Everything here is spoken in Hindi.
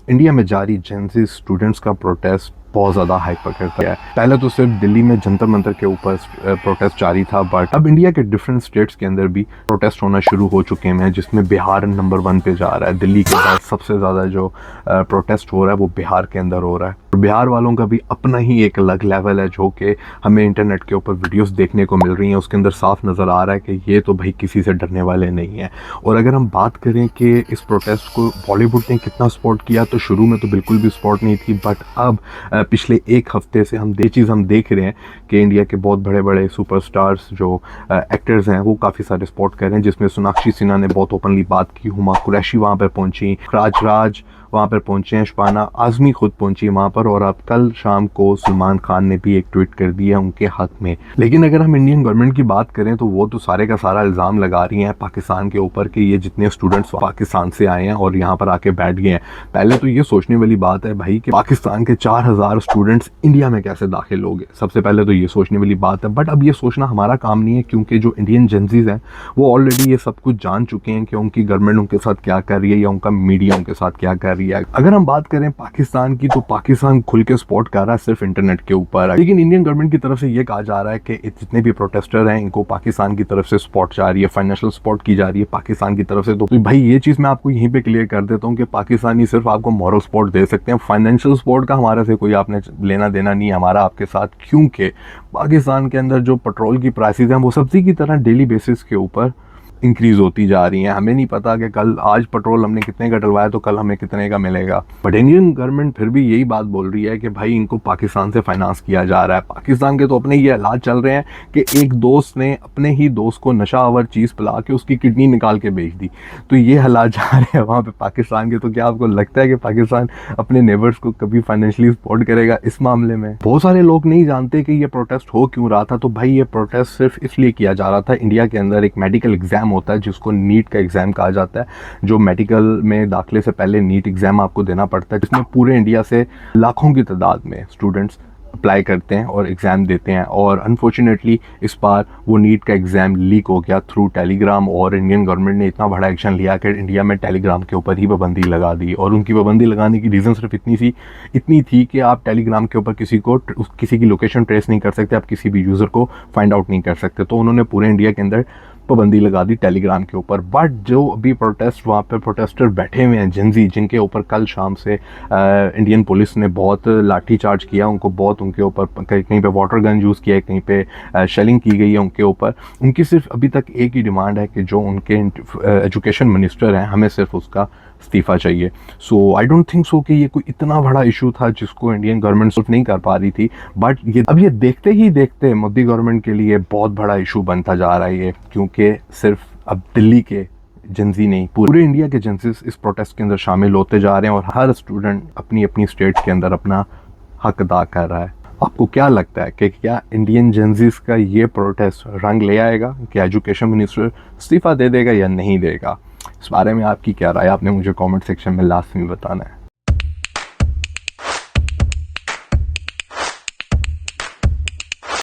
इंडिया में जारी जेनजी स्टूडेंट्स का प्रोटेस्ट बहुत ज़्यादा हाइप पकड़ता है। पहले तो सिर्फ दिल्ली में जंतर मंतर के ऊपर प्रोटेस्ट जारी था, बट अब इंडिया के डिफरेंट स्टेट्स के अंदर भी प्रोटेस्ट होना शुरू हो चुके हैं, जिसमें बिहार नंबर 1 पे जा रहा है। दिल्ली के बाद सबसे ज़्यादा जो प्रोटेस्ट हो रहा है वो बिहार के अंदर हो रहा है। बिहार वालों का भी अपना ही एक अलग लेवल है, जो कि हमें इंटरनेट के ऊपर वीडियोस देखने को मिल रही हैं। उसके अंदर साफ नज़र आ रहा है कि ये तो भाई किसी से डरने वाले नहीं हैं। और अगर हम बात करें कि इस प्रोटेस्ट को बॉलीवुड ने कितना सपोर्ट किया, तो शुरू में तो बिल्कुल भी सपोर्ट नहीं थी, बट अब पिछले एक हफ्ते से हम हम देख रहे हैं कि इंडिया के बहुत बड़े बड़े सुपरस्टार्स जो एक्टर्स हैं वो काफ़ी सारे सपोर्ट कर रहे हैं, जिसमें सोनाक्षी सिन्हा ने बहुत ओपनली बात की, हुमा कुरैशी वहाँ पर पहुँची, राज वहाँ पर पहुँचे हैं, शबाना आज़मी खुद पहुँची वहाँ पर, और अब कल शाम को सलमान खान ने भी एक ट्वीट कर दिया उनके हक में। लेकिन अगर हम इंडियन गवर्नमेंट की बात करें तो वो तो सारे का सारा इल्ज़ाम लगा रही हैं पाकिस्तान के ऊपर कि ये जितने स्टूडेंट्स पाकिस्तान से आए हैं और यहाँ पर आके बैठ गए हैं। पहले तो ये सोचने वाली बात है भाई कि पाकिस्तान के 4000 स्टूडेंट्स इंडिया में कैसे दाखिल हो गए। सबसे पहले तो ये सोचने वाली बात है, बट अब ये सोचना हमारा काम नहीं है, क्योंकि जो इंडियन जेंजीज हैं वो ऑलरेडी ये सब कुछ जान चुके हैं कि उनकी गवर्नमेंट उनके साथ क्या कर रही है या उनका मीडिया उनके साथ क्या कर रही है। अगर हम बात करें पाकिस्तान की, तो पाकिस्तान खुल के सपोर्ट कर रहा है सिर्फ इंटरनेट के ऊपर, लेकिन इंडियन गवर्नमेंट की तरफ से ये कहा जा रहा है कि जितने भी प्रोटेस्टर हैं इनको पाकिस्तान की तरफ से सपोर्ट जा रही है, फाइनेंशियल सपोर्ट की जा रही है पाकिस्तान की तरफ से। तो भाई ये चीज़ मैं आपको यहीं पे क्लियर कर देता हूँ कि पाकिस्तानी सिर्फ आपको मॉरल सपोर्ट दे सकते हैं, फाइनेंशियल सपोर्ट का हमारे से कोई आपने लेना देना नहीं है हमारा आपके साथ, क्योंकि पाकिस्तान के अंदर जो पेट्रोल की प्राइसेस हैं वो सब्जी की तरह डेली बेसिस के ऊपर इंक्रीज होती जा रही हैं। हमें नहीं पता कि कल आज पेट्रोल हमने कितने का डलवाया तो कल हमें कितने का मिलेगा, बट इंडियन गवर्नमेंट फिर भी यही बात बोल रही है कि भाई इनको पाकिस्तान से फाइनेंस किया जा रहा है। पाकिस्तान के तो अपने ये हालात चल रहे हैं कि एक दोस्त ने अपने ही दोस्त को नशा आवर चीज़ पिला के उसकी किडनी निकाल के बेच दी, तो ये हालात जा रहे हैं वहाँ पे पाकिस्तान के। तो क्या आपको लगता है कि पाकिस्तान अपने नेबर्स को कभी फाइनेंशियली सपोर्ट करेगा इस मामले में? बहुत सारे लोग नहीं जानते कि ये प्रोटेस्ट हो क्यों रहा था। तो भाई ये प्रोटेस्ट सिर्फ इसलिए किया जा रहा था, इंडिया के अंदर एक मेडिकल एग्जाम होता है जिसको नीट का एग्ज़ाम कहा जाता है, जो मेडिकल में दाखिले से पहले नीट एग्ज़ाम आपको देना पड़ता है, जिसमें पूरे इंडिया से लाखों की तादाद में स्टूडेंट्स अप्लाई करते हैं और एग्ज़ाम देते हैं। और अनफॉर्चुनेटली इस बार वो नीट का एग्ज़ाम लीक हो गया थ्रू टेलीग्राम, और इंडियन गवर्नमेंट ने इतना बड़ा एक्शन लिया कि इंडिया में टेलीग्राम के ऊपर ही पाबंदी लगा दी। और उनकी पाबंदी लगाने की रीज़न सिर्फ इतनी थी कि आप टेलीग्राम के ऊपर किसी की लोकेशन ट्रेस नहीं कर सकते, आप किसी भी यूज़र को फाइंड आउट नहीं कर सकते। तो उन्होंने पूरे इंडिया के अंदर पाबंदी लगा दी टेलीग्राम के ऊपर। बट जो अभी प्रोटेस्ट वहाँ पे प्रोटेस्टर बैठे हुए हैं जेंजी, जिनके ऊपर कल शाम से इंडियन पुलिस ने बहुत लाठी चार्ज किया, उनको बहुत उनके ऊपर कहीं पे वाटर गन यूज़ किया है, कहीं पे शेलिंग की गई है उनके ऊपर। उनकी सिर्फ अभी तक एक ही डिमांड है कि जो उनके एजुकेशन मिनिस्टर हैं हमें सिर्फ उसका इस्तीफ़ा चाहिए। सो आई डोंट थिंक सो कि ये कोई इतना बड़ा इशू था जिसको इंडियन गवर्नमेंट सॉल्व नहीं कर पा रही थी, बट ये देखते ही देखते मोदी गवर्नमेंट के लिए बहुत बड़ा इशू बनता जा रहा है ये, क्योंकि सिर्फ अब दिल्ली के जेंजी नहीं, पूरे इंडिया के जेंजीज इस प्रोटेस्ट के अंदर शामिल होते जा रहे हैं, और हर स्टूडेंट अपनी अपनी स्टेट के अंदर अपना हक अदा कर रहा है। आपको क्या लगता है कि क्या इंडियन जेंजीज का ये प्रोटेस्ट रंग ले आएगा, क्या एजुकेशन मिनिस्टर इस्तीफ़ा दे देगा या नहीं देगा? इस बारे में आपकी क्या राय, आपने मुझे कमेंट सेक्शन में लास्ट में बताना है।